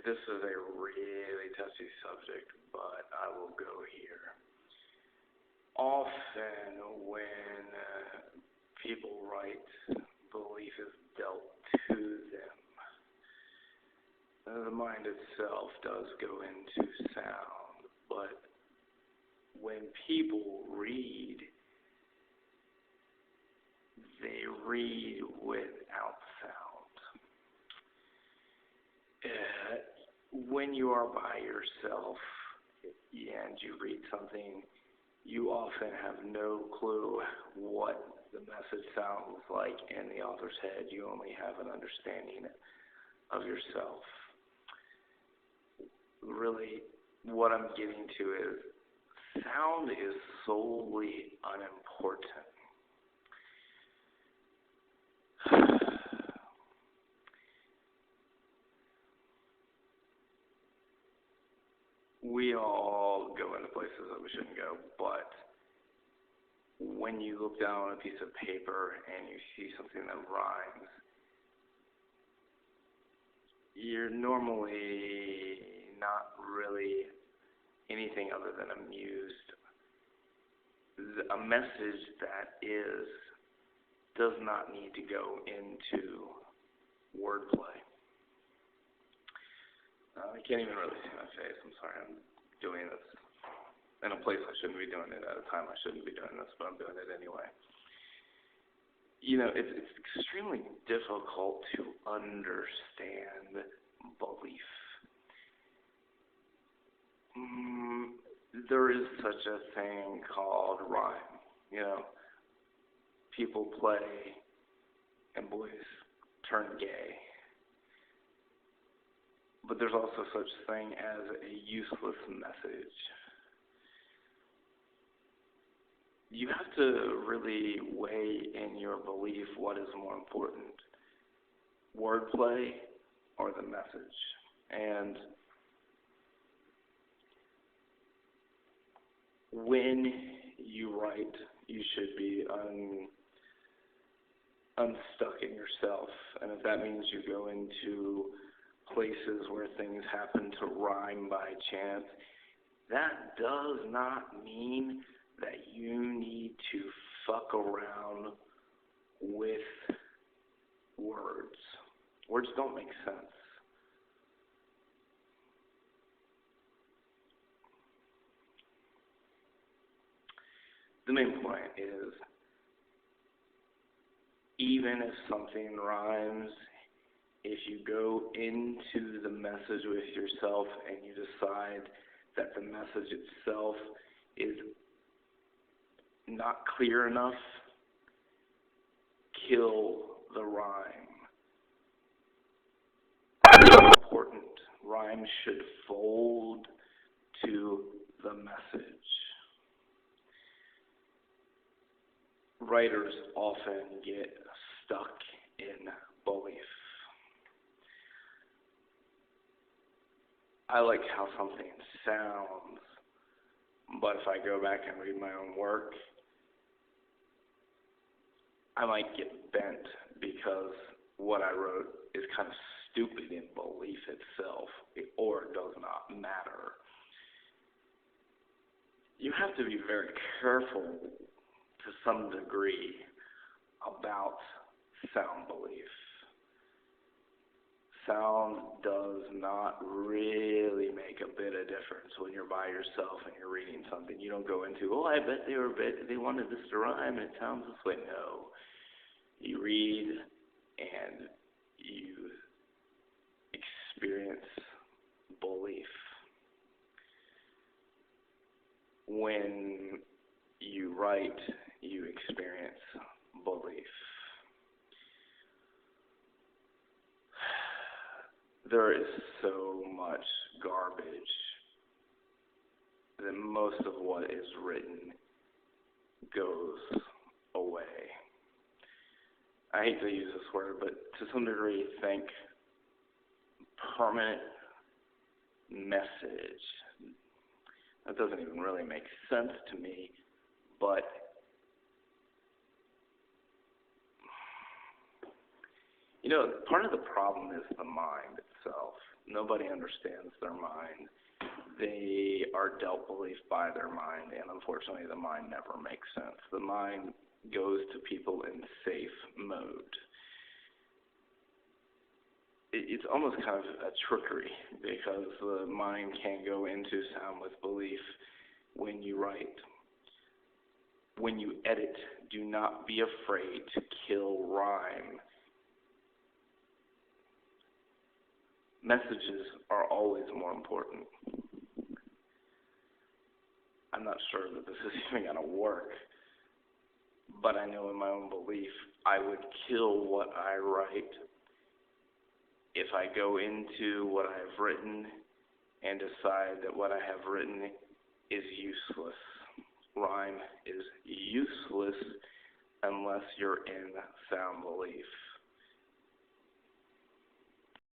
This is a really touchy subject, but I will go here. Often when people write, belief is dealt to them. The mind itself does go into sound, but when people read, they read without sound. When you are by yourself and you read something, you often have no clue what the message sounds like in the author's head. You only have an understanding of yourself. Really, what I'm getting to is sound is solely unimportant. We all go into places that we shouldn't go, but when you look down on a piece of paper and you see something that rhymes, you're normally not really anything other than amused. A message that does not need to go into wordplay. I can't even really see my face. I'm sorry. I'm doing this in a place I shouldn't be doing it, at a time I shouldn't be doing this, but I'm doing it anyway. It's extremely difficult to understand belief. There is such a thing called rhyme. People play and boys turn gay. But there's also such thing as a useless message. You have to really weigh in your belief what is more important, wordplay or the message. And when you write, you should be unstuck in yourself. And if that means you go into places where things happen to rhyme by chance, that does not mean that you need to fuck around with words. Words don't make sense. The main point is, even if something rhymes, if you go into the message with yourself and you decide that the message itself is not clear enough, kill the rhyme. Important. Rhyme should fold to the message. Writers often get stuck in belief. I like how something sounds, but if I go back and read my own work, I might get bent because what I wrote is kind of stupid in belief itself, or it does not matter. You have to be very careful to some degree about sound belief. Sound does not really make a bit of difference when you're by yourself and you're reading something. You don't go into, I bet they wanted this to rhyme and it sounds this way. No. You read and you experience belief. When you write, you experience belief. There is so much garbage that most of what is written goes away. I hate to use this word, but to some degree, think permanent message. That doesn't even really make sense to me, but part of the problem is the mind itself. itself. Nobody understands their mind. They are dealt belief by their mind, and unfortunately the mind never makes sense. The mind goes to people in safe mode. It's almost kind of a trickery, because the mind can go into soundless belief when you write. When you edit, do not be afraid to kill rhyme. Messages are always more important. I'm not sure that this is even going to work, but I know in my own belief I would kill what I write if I go into what I have written and decide that what I have written is useless. Rhyme is useless unless you're in sound belief.